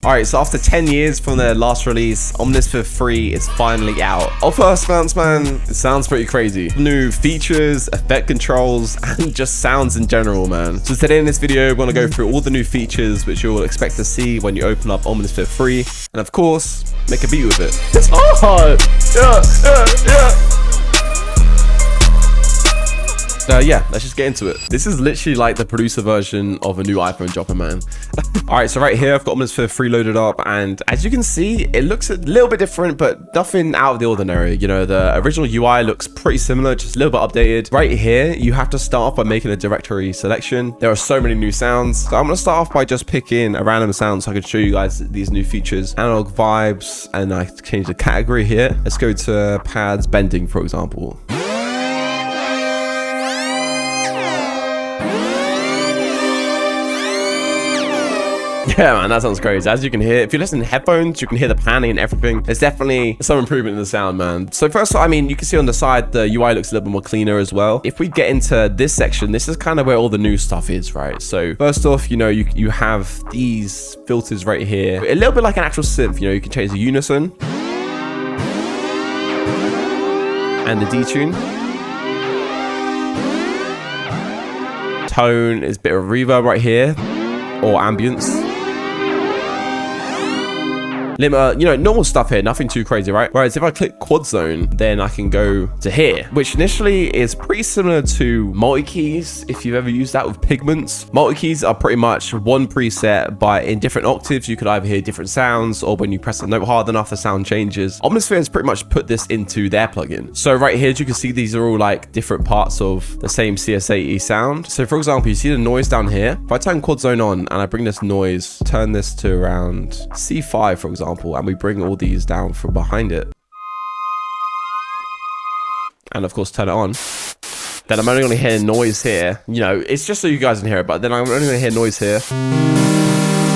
Alright, so after 10 years from their last release, Omnisphere 3 is finally out. Our first glance, man, it sounds pretty crazy. New features, effect controls, and just sounds in general, man. So today in this video, we're going to go through all the new features which you'll expect to see when you open up Omnisphere 3, and of course, make a beat with it. It's hard! Yeah. Yeah, let's just get into it. This is literally like the producer version of a new iPhone dropper, man. All right, so right here, I've got Omnisphere 3 loaded up, and as you can see, it looks a little bit different, but nothing out of the ordinary. You know, the original UI looks pretty similar, just a little bit updated. Right here, you have to start off by making a directory selection. There are so many new sounds. So I'm gonna start off by just picking a random sound so I can show you guys these new features. Analog vibes, and I change the category here. Let's go to pads bending, for example. Yeah, man, that sounds crazy. As you can hear, if you listen to headphones, you can hear the panning and everything. There's definitely some improvement in the sound, man. So first, I mean, you can see on the side, the UI looks a little bit more cleaner as well. If we get into this section, this is kind of where all the new stuff is, right? So first off, you know, you have these filters right here. A little bit like an actual synth, you know, you can change the unison and the detune. Tone is a bit of reverb right here, or ambience. Limiter, you know, normal stuff here, nothing too crazy, right? Whereas if I click quad zone, then I can go to here, which initially is pretty similar to multi-keys. If you've ever used that with pigments, multi-keys are pretty much one preset, but in different octaves, you could either hear different sounds, or when you press a note hard enough, the sound changes. Omnisphere has pretty much put this into their plugin. So right here, as you can see, these are all like different parts of the same CS80 sound. So for example, you see the noise down here. If I turn quad zone on and I bring this noise, turn this to around C5, for example, and we bring all these down from behind it, and of course turn it on, then I'm only going to hear noise here. You know, it's just so you guys can hear it, but then I'm only going to hear noise here.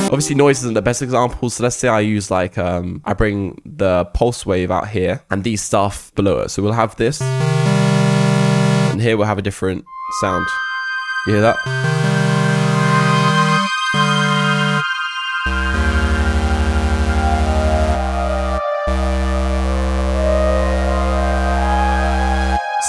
Obviously noise isn't the best example, so let's say I use like I bring the pulse wave out here and these stuff below it. So we'll have this, and here we'll have a different sound. You hear that?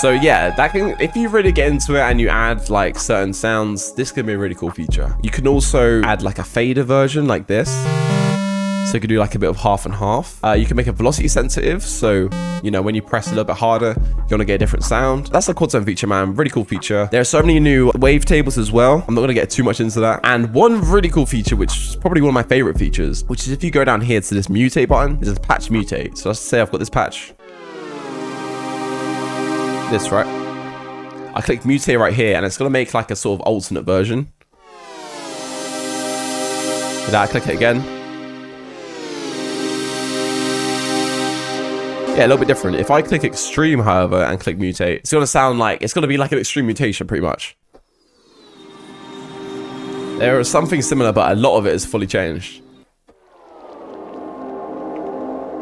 So yeah, that can, if you really get into it and you add like certain sounds, this can be a really cool feature. You can also add like a fader version like this. So you can do like a bit of half and half. You can make it velocity sensitive. So, you know, when you press a little bit harder, you're gonna get a different sound. That's a quad zone feature, man. Really cool feature. There are so many new wave tables as well. I'm not gonna get too much into that. And one really cool feature, which is probably one of my favorite features, which is if you go down here to this mutate button, there's a patch mutate. So let's say I've got this patch. This, right? I click mutate right here, and it's gonna make like a sort of alternate version. With that, I click it again. Yeah, a little bit different. If I click extreme, however, and click mutate, it's gonna sound like, it's gonna be like an extreme mutation, pretty much. There is something similar, but a lot of it is fully changed.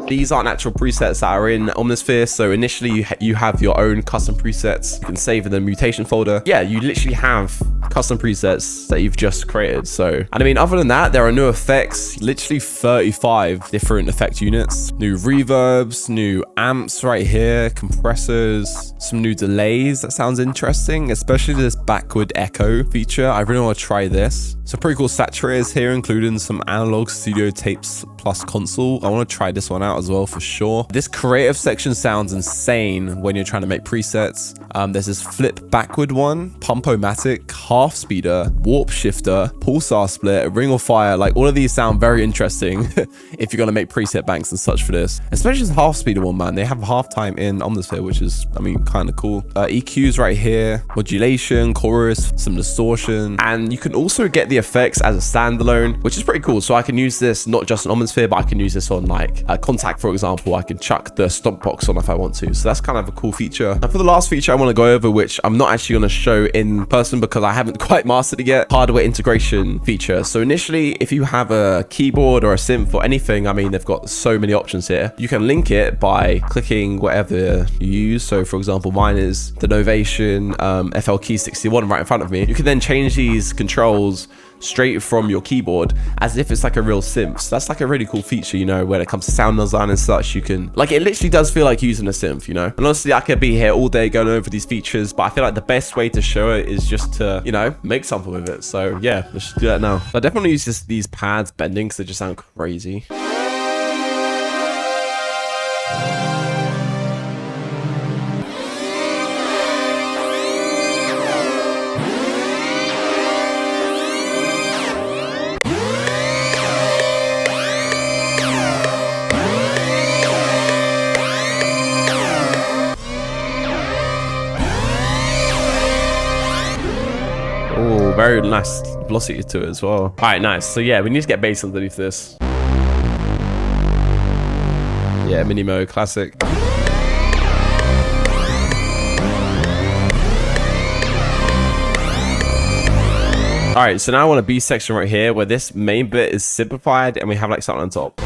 These aren't actual presets that are in Omnisphere, so initially you have your own custom presets. You can save in the mutation folder. Yeah, you literally have custom presets that you've just created. So, and I mean, other than that, there are new effects, literally 35 different effect units, new reverbs, new amps right here, compressors, some new delays. That sounds interesting, especially this backward echo feature. I really want to try this. So pretty cool saturators here, including some analog studio tapes plus console. I want to try this one out as well for sure. This creative section sounds insane when you're trying to make presets. There's this flip backward one, pump-o-matic, half speeder, warp shifter, pulsar split, ring of fire. Like all of these sound very interesting if you're going to make preset banks and such for this, especially this half speeder one, man. They have halftime in Omnisphere, which is, I mean, kind of cool. EQs right here, modulation, chorus, some distortion, and you can also get the effects as a standalone, which is pretty cool. So I can use this not just on Omnisphere, but I can use this on like Contact, for example. I can chuck the stop box on if I want to. So that's kind of a cool feature. And for the last feature I want to go over, which I'm not actually going to show in person because I haven't quite mastered it yet, hardware integration feature. So initially, if you have a keyboard or a synth or anything, I mean, they've got so many options here. You can link it by clicking whatever you use. So for example, mine is the Novation FL Key 61 right in front of me. You can then change these controls straight from your keyboard as if it's like a real synth. So that's like a really cool feature, you know, when it comes to sound design and such. You can, like, it literally does feel like using a synth, you know. And honestly, I could be here all day going over these features, but I feel like the best way to show it is just to, you know, make something with it. So yeah, let's just do that now. So I definitely use these pads bending because they just sound crazy. Oh, very nice velocity to it as well. All right, nice. So yeah, we need to get bass underneath this. Yeah, mini mode, classic. All right, so now I want a B section right here where this main bit is simplified and we have like something on top.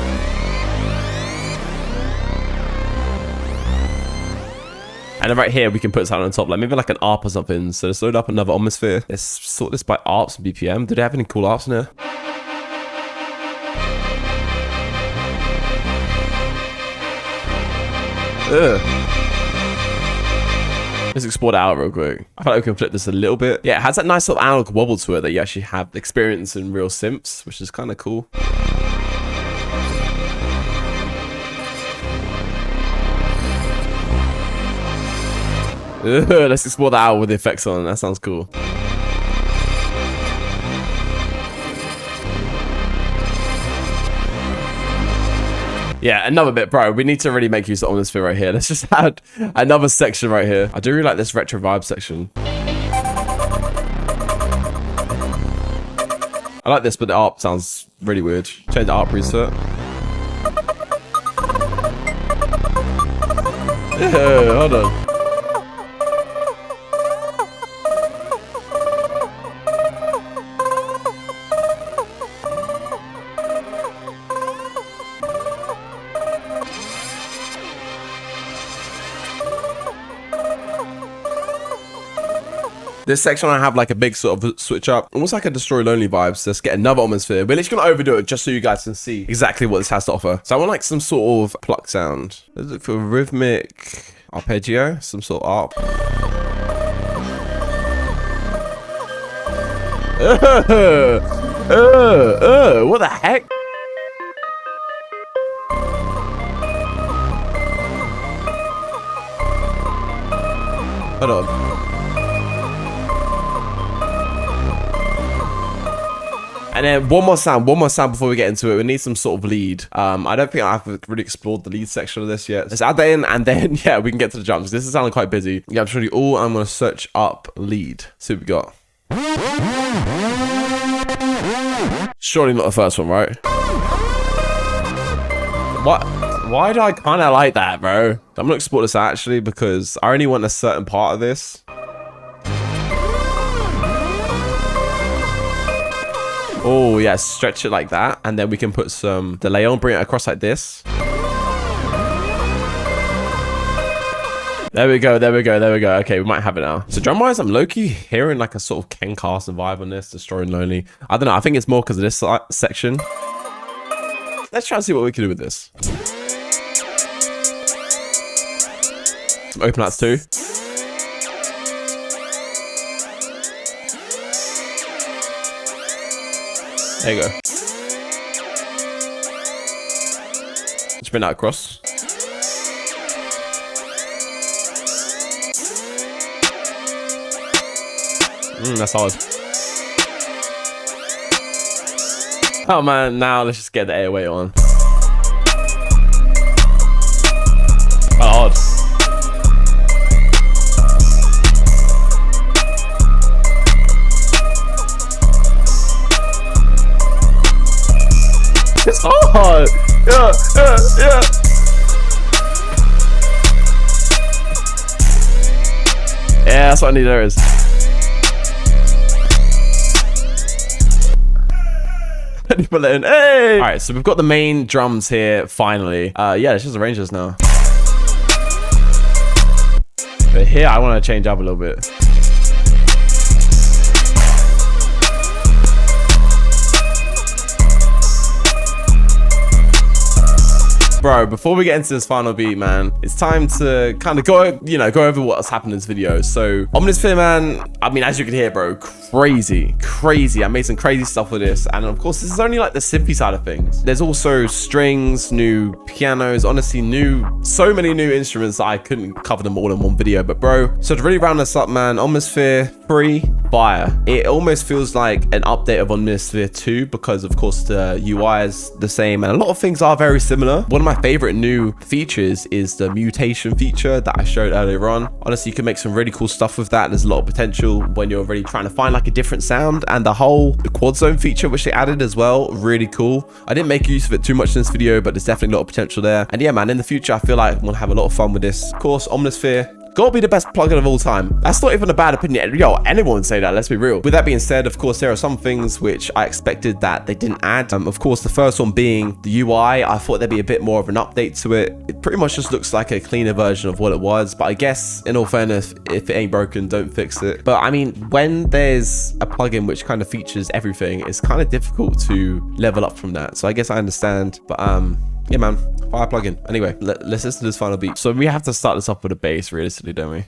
And then right here, we can put something on top, like maybe like an ARP or something. So let's load up another Omnisphere. Let's sort this by ARPs and BPM. Do they have any cool ARPs in here? Ugh. Let's export it out real quick. I feel like we can flip this a little bit. Yeah, it has that nice little analog wobble to it that you actually have experience in real synths, which is kind of cool. Let's export that out with the effects on. That sounds cool. Yeah, another bit, bro. We need to really make use of Omnisphere right here. Let's just add another section right here. I do really like this retro vibe section. I like this, but the ARP sounds really weird. Change the ARP preset. Yeah, hold on. This section I have like a big sort of switch up, almost like a Destroy Lonely vibe. So let's get another Omnisphere. We're literally gonna overdo it just so you guys can see exactly what this has to offer. So I want like some sort of pluck sound. Let's look for rhythmic arpeggio, some sort of ARP. What the heck? Hold on. And then one more sound before we get into it. We need some sort of lead. I don't think I've really explored the lead section of this yet. Let's add that in and then, yeah, we can get to the drums. This is sounding quite busy. Yeah, I'm showing you all. I'm going to search up lead. See what we got. Surely not the first one, right? What? Why do I kind of like that, bro? I'm going to export this out actually because I only want a certain part of this. Oh yeah, stretch it like that, and then we can put some delay on, bring it across like this. There we go, there we go, there we go. Okay, we might have it now. So drum wise, I'm low-key hearing like a sort of Ken Carson vibe on this, Destroying Lonely. I don't know, I think it's more because of this section. Let's try and see what we can do with this. Some open outs too. There you go. Let's bring that across. That's hard. Oh man, now let's just get the 808 on. Oh, hard. It's hard. Yeah. Yeah, that's what I need. There is. Hey! All right, so we've got the main drums here finally. Yeah, let's just arrange this now. But here I want to change up a little bit. Bro, before we get into this final beat, man, it's time to kind of go over what's happened in this video. So Omnisphere, man, I mean, as you can hear, bro, crazy. I made some crazy stuff with this. And of course, this is only like the synthy side of things. There's also strings, new pianos, honestly, so many new instruments that I couldn't cover them all in one video. But bro, so to really round this up, man, Omnisphere 3, fire. It almost feels like an update of Omnisphere 2 because of course the UI is the same and a lot of things are very similar. One of my favorite new features is the mutation feature that I showed earlier on. Honestly, you can make some really cool stuff with that. There's a lot of potential when you're really trying to find like a different sound, and the quad zone feature which they added as well, really cool. I didn't make use of it too much in this video, but there's definitely a lot of potential there. And yeah, man, in the future I feel like we'll have a lot of fun with this. Of course, Omnisphere gotta be the best plugin of all time. That's not even a bad opinion. Yo, anyone would say that, let's be real. With that being said, of course, there are some things which I expected that they didn't add. Of course, the first one being the UI. I thought there'd be a bit more of an update to it. It pretty much just looks like a cleaner version of what it was. But I guess, in all fairness, if it ain't broken, don't fix it. But I mean, when there's a plugin which kind of features everything, it's kind of difficult to level up from that. So I guess I understand. But yeah, man, fire plugin. Anyway, let's listen to this final beat. So we have to start this off with a bass, realistically, don't we?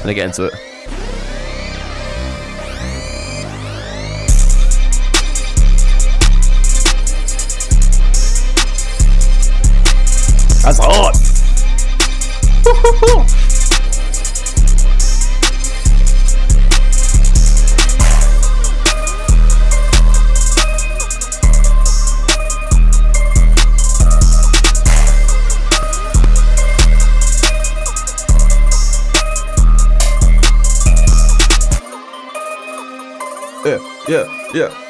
And I get into it. That's hard. Yeah.